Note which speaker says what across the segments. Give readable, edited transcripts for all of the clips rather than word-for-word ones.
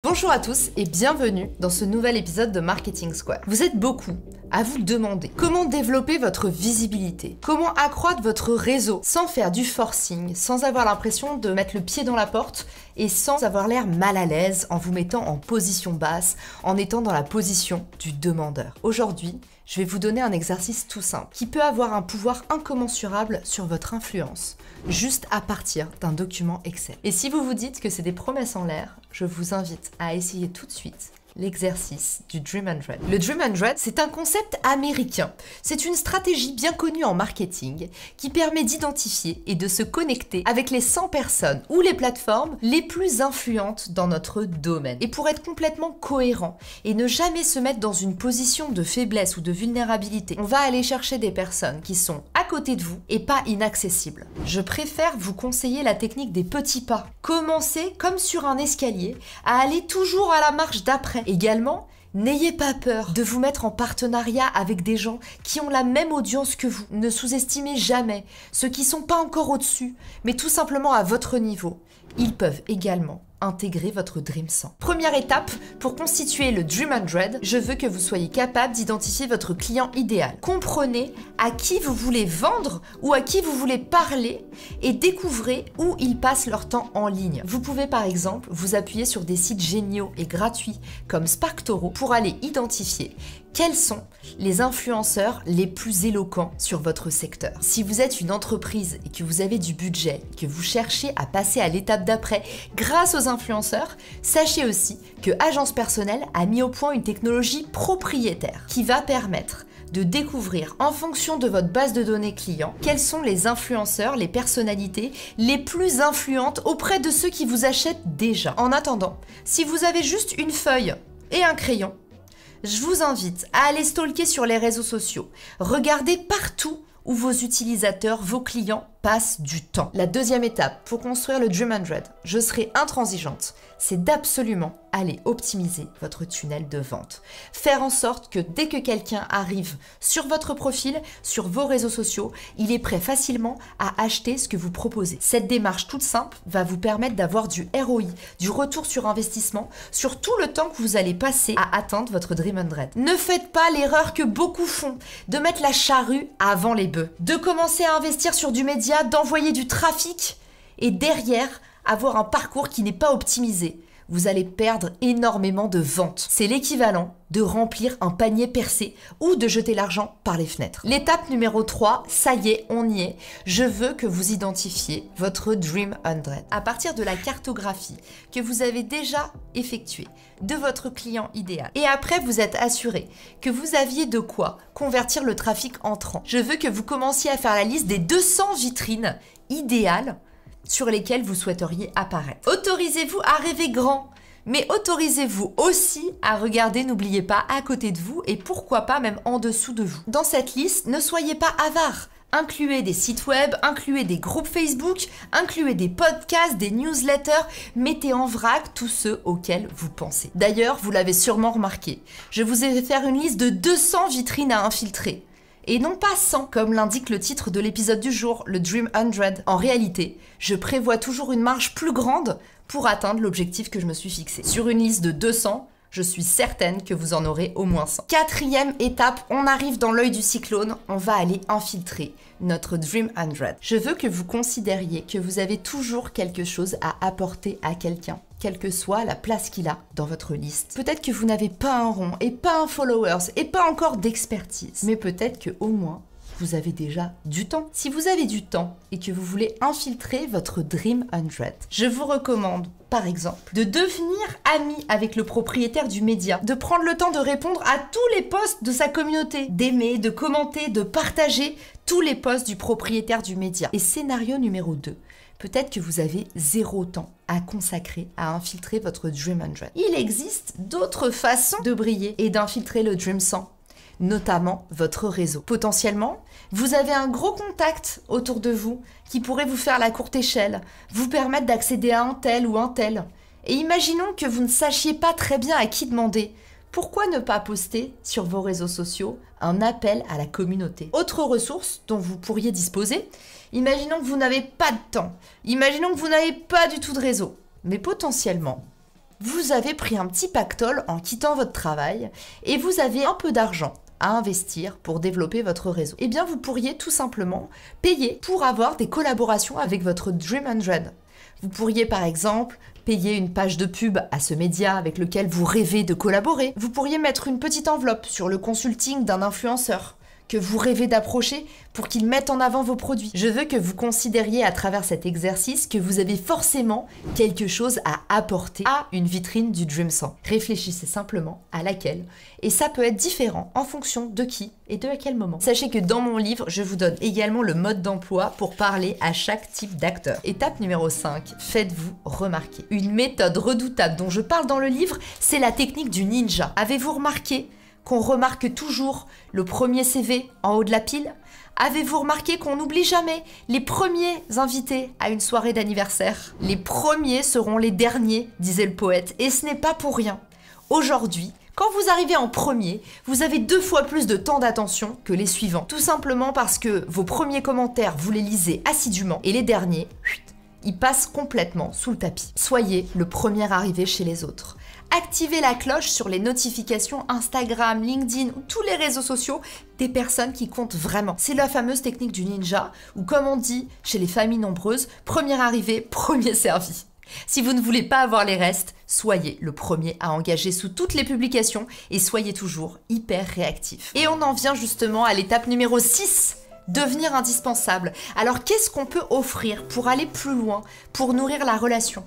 Speaker 1: Bonjour à tous et bienvenue dans ce nouvel épisode de Marketing Square. Vous êtes beaucoup à vous demander comment développer votre visibilité, comment accroître votre réseau sans faire du forcing, sans avoir l'impression de mettre le pied dans la porte et sans avoir l'air mal à l'aise en vous mettant en position basse, en étant dans la position du demandeur. Aujourd'hui, je vais vous donner un exercice tout simple qui peut avoir un pouvoir incommensurable sur votre influence, juste à partir d'un document Excel. Et si vous vous dites que c'est des promesses en l'air, je vous invite à essayer tout de suite l'exercice du Dream 100. Le Dream 100, c'est un concept américain. C'est une stratégie bien connue en marketing qui permet d'identifier et de se connecter avec les 100 personnes ou les plateformes les plus influentes dans notre domaine. Et pour être complètement cohérent et ne jamais se mettre dans une position de faiblesse ou de vulnérabilité, on va aller chercher des personnes qui sont à côté de vous et pas inaccessibles. Je préfère vous conseiller la technique des petits pas. Commencez comme sur un escalier à aller toujours à la marche d'après. Également, n'ayez pas peur de vous mettre en partenariat avec des gens qui ont la même audience que vous. Ne sous-estimez jamais ceux qui ne sont pas encore au-dessus, mais tout simplement à votre niveau. Ils peuvent également intégrer votre Dream 100. Première étape, pour constituer le Dream 100, je veux que vous soyez capable d'identifier votre client idéal. Comprenez à qui vous voulez vendre ou à qui vous voulez parler et découvrez où ils passent leur temps en ligne. Vous pouvez par exemple vous appuyer sur des sites géniaux et gratuits comme SparkToro pour aller identifier quels sont les influenceurs les plus éloquents sur votre secteur. Si vous êtes une entreprise et que vous avez du budget, que vous cherchez à passer à l'étape d'après grâce aux influenceurs, sachez aussi que Agence Personnelle a mis au point une technologie propriétaire qui va permettre de découvrir en fonction de votre base de données client quels sont les influenceurs, les personnalités les plus influentes auprès de ceux qui vous achètent déjà. En attendant, si vous avez juste une feuille et un crayon, je vous invite à aller stalker sur les réseaux sociaux. Regardez partout où vos utilisateurs, vos clients passent du temps. La deuxième étape pour construire le Dream 100, je serai intransigeante, c'est d'absolument aller optimiser votre tunnel de vente. Faire en sorte que dès que quelqu'un arrive sur votre profil, sur vos réseaux sociaux, il est prêt facilement à acheter ce que vous proposez. Cette démarche toute simple va vous permettre d'avoir du ROI, du retour sur investissement, sur tout le temps que vous allez passer à atteindre votre Dream 100. Ne faites pas l'erreur que beaucoup font, de mettre la charrue avant les bœufs, de commencer à investir sur du média, d'envoyer du trafic et derrière avoir un parcours qui n'est pas optimisé. Vous allez perdre énormément de ventes. C'est l'équivalent de remplir un panier percé ou de jeter l'argent par les fenêtres. L'étape numéro 3, ça y est, on y est. Je veux que vous identifiez votre Dream 100. À partir de la cartographie que vous avez déjà effectuée de votre client idéal. Et après, vous êtes assuré que vous aviez de quoi convertir le trafic entrant. Je veux que vous commenciez à faire la liste des 200 vitrines idéales sur lesquels vous souhaiteriez apparaître. Autorisez-vous à rêver grand, mais autorisez-vous aussi à regarder, n'oubliez pas, à côté de vous et pourquoi pas même en dessous de vous. Dans cette liste, ne soyez pas avare. Incluez des sites web, incluez des groupes Facebook, incluez des podcasts, des newsletters, mettez en vrac tous ceux auxquels vous pensez. D'ailleurs, vous l'avez sûrement remarqué, je vous ai fait faire une liste de 200 vitrines à infiltrer. Et non pas 100, comme l'indique le titre de l'épisode du jour, le Dream 100. En réalité, je prévois toujours une marge plus grande pour atteindre l'objectif que je me suis fixé. Sur une liste de 200, je suis certaine que vous en aurez au moins 100. Quatrième étape, on arrive dans l'œil du cyclone, on va aller infiltrer notre Dream 100. Je veux que vous considériez que vous avez toujours quelque chose à apporter à quelqu'un, quelle que soit la place qu'il a dans votre liste. Peut-être que vous n'avez pas un rond et pas un followers et pas encore d'expertise, mais peut-être que au moins vous avez déjà du temps. Si vous avez du temps et que vous voulez infiltrer votre Dream 100, je vous recommande par exemple de devenir ami avec le propriétaire du média, de prendre le temps de répondre à tous les posts de sa communauté, d'aimer, de commenter, de partager tous les posts du propriétaire du média. Et scénario numéro 2, peut-être que vous avez 0 temps à consacrer à infiltrer votre Dream 100. Il existe d'autres façons de briller et d'infiltrer le Dream 100. Notamment votre réseau. Potentiellement, vous avez un gros contact autour de vous qui pourrait vous faire la courte échelle, vous permettre d'accéder à un tel ou un tel. Et imaginons que vous ne sachiez pas très bien à qui demander. Pourquoi ne pas poster sur vos réseaux sociaux un appel à la communauté? Autre ressource dont vous pourriez disposer, imaginons que vous n'avez pas de temps, imaginons que vous n'avez pas du tout de réseau, mais potentiellement, vous avez pris un petit pactole en quittant votre travail et vous avez un peu d'argent à investir pour développer votre réseau. Eh bien, vous pourriez tout simplement payer pour avoir des collaborations avec votre Dream 100. Vous pourriez par exemple payer une page de pub à ce média avec lequel vous rêvez de collaborer. Vous pourriez mettre une petite enveloppe sur le consulting d'un influenceur que vous rêvez d'approcher pour qu'il mette en avant vos produits. Je veux que vous considériez à travers cet exercice que vous avez forcément quelque chose à apporter à une vitrine du Dream 100. Réfléchissez simplement à laquelle, et ça peut être différent en fonction de qui et de à quel moment. Sachez que dans mon livre, je vous donne également le mode d'emploi pour parler à chaque type d'acteur. Étape numéro 5, faites-vous remarquer. Une méthode redoutable dont je parle dans le livre, c'est la technique du ninja. Avez-vous remarqué qu'on remarque toujours le premier CV en haut de la pile? Avez-vous remarqué qu'on n'oublie jamais les premiers invités à une soirée d'anniversaire? Les premiers seront les derniers, disait le poète, et ce n'est pas pour rien. Aujourd'hui, quand vous arrivez en premier, vous avez 2 fois plus de temps d'attention que les suivants. Tout simplement parce que vos premiers commentaires, vous les lisez assidûment, et les derniers, ils passent complètement sous le tapis. Soyez le premier arrivé chez les autres. Activez la cloche sur les notifications Instagram, LinkedIn ou tous les réseaux sociaux des personnes qui comptent vraiment. C'est la fameuse technique du ninja, ou comme on dit chez les familles nombreuses, premier arrivé, premier servi. Si vous ne voulez pas avoir les restes, soyez le premier à engager sous toutes les publications et soyez toujours hyper réactif. Et on en vient justement à l'étape numéro 6. Devenir indispensable. Alors qu'est-ce qu'on peut offrir pour aller plus loin, pour nourrir la relation?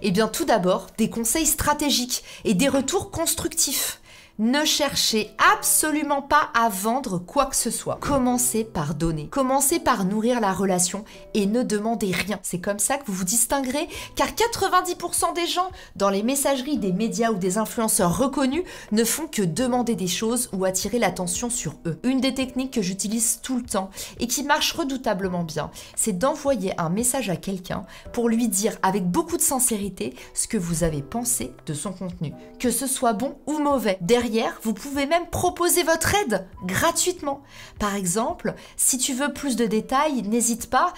Speaker 1: Eh bien tout d'abord, des conseils stratégiques et des retours constructifs. Ne cherchez absolument pas à vendre quoi que ce soit. Commencez par donner. Commencez par nourrir la relation et ne demandez rien. C'est comme ça que vous vous distinguerez, car 90% des gens dans les messageries des médias ou des influenceurs reconnus ne font que demander des choses ou attirer l'attention sur eux. Une des techniques que j'utilise tout le temps et qui marche redoutablement bien, c'est d'envoyer un message à quelqu'un pour lui dire avec beaucoup de sincérité ce que vous avez pensé de son contenu, que ce soit bon ou mauvais. Derrière, vous pouvez même proposer votre aide gratuitement. Par exemple, si tu veux plus de détails, n'hésite pas,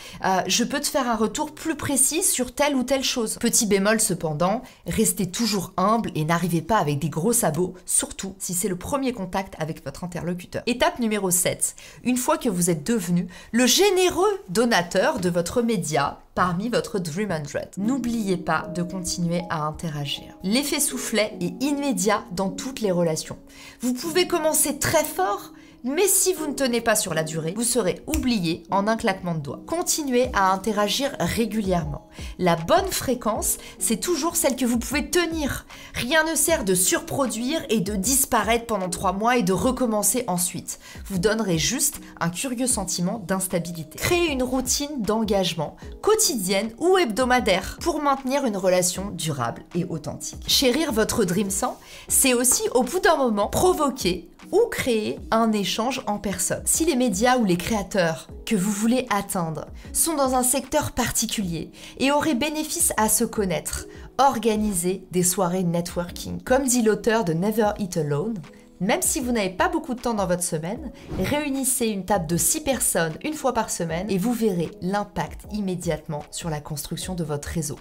Speaker 1: je peux te faire un retour plus précis sur telle ou telle chose. Petit bémol cependant, restez toujours humble et n'arrivez pas avec des gros sabots, surtout si c'est le premier contact avec votre interlocuteur. Étape numéro 7. Une fois que vous êtes devenu le généreux donateur de votre média, parmi votre Dream 100. N'oubliez pas de continuer à interagir. L'effet soufflet est immédiat dans toutes les relations. Vous pouvez commencer très fort, mais si vous ne tenez pas sur la durée, vous serez oublié en un claquement de doigts. Continuez à interagir régulièrement. La bonne fréquence, c'est toujours celle que vous pouvez tenir. Rien ne sert de surproduire et de disparaître pendant 3 mois et de recommencer ensuite. Vous donnerez juste un curieux sentiment d'instabilité. Créez une routine d'engagement, quotidienne ou hebdomadaire, pour maintenir une relation durable et authentique. Chérir votre Dream 100, c'est aussi au bout d'un moment provoquer ou créer un échange en personne. Si les médias ou les créateurs que vous voulez atteindre sont dans un secteur particulier et auraient bénéfice à se connaître, organisez des soirées networking. Comme dit l'auteur de Never Eat Alone, même si vous n'avez pas beaucoup de temps dans votre semaine, réunissez une table de 6 personnes une fois par semaine et vous verrez l'impact immédiatement sur la construction de votre réseau.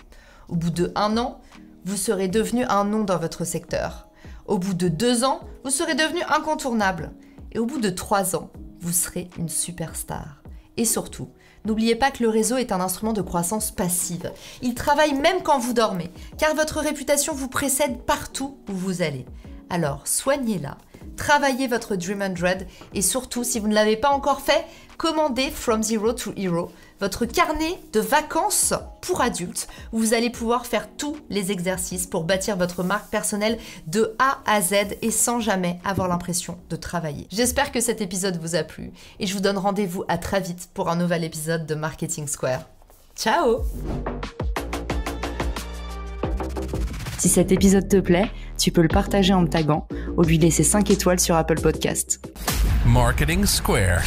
Speaker 1: Au bout de 1 an, vous serez devenu un nom dans votre secteur. Au bout de 2 ans, vous serez devenu incontournable. Et au bout de 3 ans, vous serez une superstar. Et surtout, n'oubliez pas que le réseau est un instrument de croissance passive. Il travaille même quand vous dormez, car votre réputation vous précède partout où vous allez. Alors, soignez-la, travaillez votre Dream 100 et surtout, si vous ne l'avez pas encore fait, commandez From Zero to Hero, votre carnet de vacances pour adultes où vous allez pouvoir faire tous les exercices pour bâtir votre marque personnelle de A à Z et sans jamais avoir l'impression de travailler. J'espère que cet épisode vous a plu et je vous donne rendez-vous à très vite pour un nouvel épisode de Marketing Square. Ciao! Si cet épisode te plaît, tu peux le partager en me taguant ou lui laisser 5 étoiles sur Apple Podcast.
Speaker 2: Marketing Square.